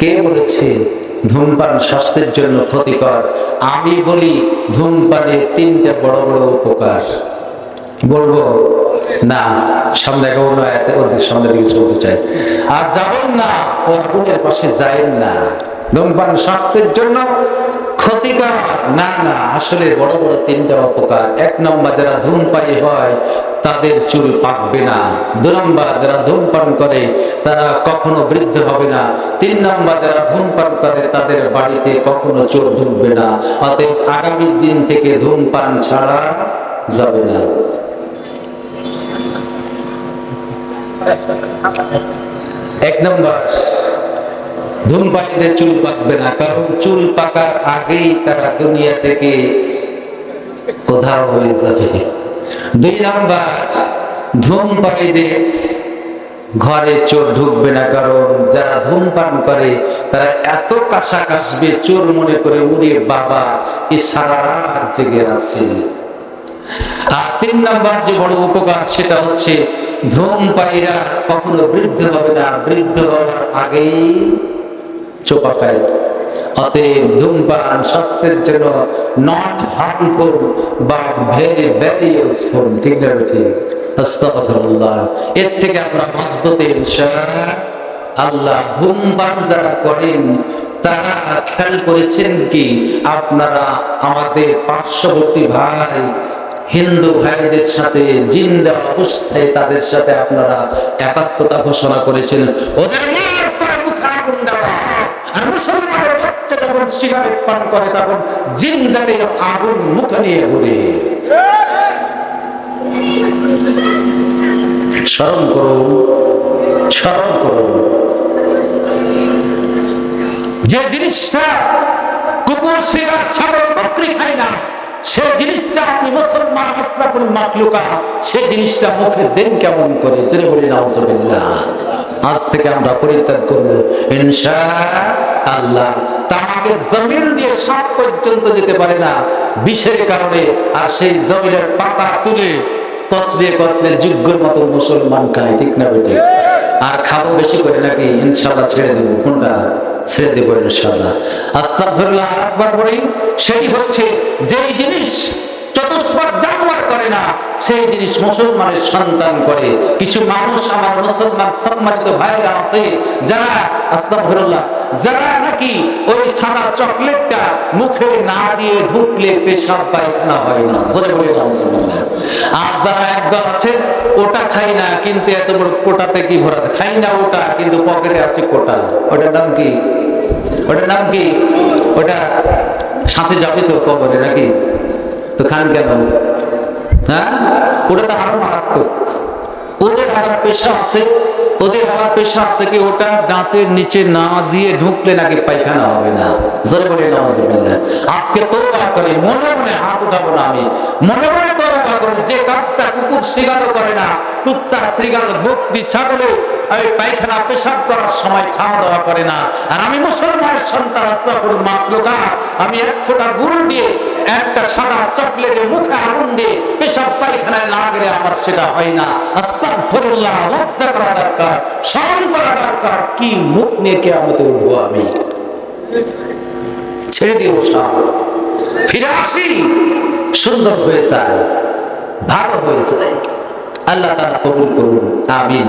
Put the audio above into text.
কে বলেছে ধূমপান স্বাস্থ্যের জন্য ক্ষতিকর? আমি বলি ধূমপানের 3টা বড় বড় উপকার। বলবো না, সামনে অন্য আয়াতে ওদের সামনে দিকে চলতে চাই। আর যাবেন না ও আগুনের পাশে যাবেন না। ধূমপান স্বাস্থ্যের জন্য ক্ষতিকর না, না, আসলে বড় বড় 3টা উপকার। 1 নম্বর, যারা ধূমপায়ী হয় তাদের চুল পাকবে না। 2 নম্বর, যারা ধূমপান করে তারা কখনো বৃদ্ধ হবে না। 3 নম্বর, যারা ধূমপান করে তাদের বাড়িতে কখনো চোর ঢুকবে না। অতএব আগামী দিন থেকে ধূমপান ছাড়া যাবে না। 1 নম্বর, ধূমপায়ীদের চুল পাকবে না, কারণ চুল পাকার আগেই তারা দুনিয়া থেকে উধাও হয়ে যাবে। 2 নম্বর, ধূমপায়ীদের ঘরে চোর ঢুকবে না, কারণ যারা ধূমপান করে তারা এত কাশা কাশবে চোর মনে করে উড়ে বাবা এ সারা রাত জেগে আছে। আর 3 নম্বর যে বড় উপকার সেটা হচ্ছে ধূমপায়ীরা কখনো বৃদ্ধ হবে না, বৃদ্ধ হওয়ার আগেই চোপাকায়। অতএব ধূমপান স্বাস্থ্যের জন্য not harmful but very very useful. ঠিক না? ঠিক। আস্তাগফিরুল্লাহ। এর থেকে আমরা বাঁচবো ইনশাআল্লাহ। ধূমপান যারা করেন তারা খেয়াল করেছেন কি আপনারা আমাদের পার্শ্ববর্তী ভাই হিন্দু ভাইদের সাথে জিন্দা অবস্থায় তাদের সাথে আপনারা একাত্মতা ঘোষণা করেছেন? ওদের আর মুসলমানের বাচ্চা যখন সিগারেট পান করে তখন জিন্দাতে আগুন মুখে নিয়ে ঘুরে। স্মরণ করুন, স্মরণ করুন। যে জিনিসটা কুকুর, সিগারেট, ছাগল, বকরি খায় না, সেই জিনিসটা আপনি মুসলমান আশরাফুল মাখলুকাত সেই জিনিসটা মুখে দেন কেমন করে? জেনে বলি নাউজুবিল্লাহ। আজ থেকে আমরা পরিত্যাগ করব ইনশাআল্লাহ। তামাকের জমিন দিয়ে সাপ পর্যন্ত যেতে পারে না বিষের কারণে, আর সেই জমিনের পাতা তুলে কচলে কচলে যোগ্যের মতো মুসলমান খায়। ঠিক না বেটে? আর খাবো বেশি করে নাকি? ইনশাআল্লাহ ছেড়ে দেবো। কোনটা? ছেড়ে দেবো ইনশাআল্লাহ। আস্তাগফিরুল্লাহ। আরেকবার বলি, সেই হচ্ছে যেই জিনিস চতুষ্পাদ জানোয়ার করে না সেই জিনিস মুসলমানের সন্তান করে। কিছু মানুষ আমার মুসলমান সম্মানিত ভাইরা আছে যারা আস্তাগফিরুল্লাহ, যারা নাকি ওই সাদা চকলেটটা মুখে না দিয়ে ঢুকলে পেশাব পায়খানা হয় না। জোরে বলে আলহামদুলিল্লাহ। আর যারা একদল আছে ওটা খাই না কিন্তু এত বড় কোটাতে কি ভরা, খাই না ওটা কিন্তু পকেটে আছে কোটা। ওটার নাম কি? ওটার নাম কি? ওটা সাথে যাবে তো কবরে নাকি? তো খান কেন? হ্যাঁ, ওটা তো আরো মারাত্মক। ওদের আবার পেশা আছে, ওদের আবার পেশা আছে কি ওটা দাঁতের নিচে না দিয়ে ঢুকলে নাকি পায়খানা হবে না। জোরে বলে নাউজুবিল্লাহ। আজকে তওবা করি, মনে মনে হাত উঠাবো না, আমি মনে মনে তওবা করি যে কাজটা কুকুর শিকারও করে না, কুত্তা, শ্রীগাল, বকরি, ছাগলে ওই পায়খানা পেশাব করার সময় খাওয়া দাওয়া করে না। আর আমি মুসলমানের সন্তান আশরাফুল মাখলুকাত, আমি এক ফোঁটা গুড় দিয়ে একটা সাদা চকলেটের মুখে আগুন দিয়ে পেশাব পায়খানায় না গেলে আমার সেটা হয় না। আস্তাগফিরুল্লাহ। লজ্জা করা দরকার, শরম করা দরকার। কি মুখ নিয়ে কিয়ামতে উঠবো আমি? ছেড়ে দিও সব, ফিরে আসি, সুন্দর হয়ে যায়, ভালো হয়ে যায়। আল্লাহ তাআলা কবুল করুন। আমিন।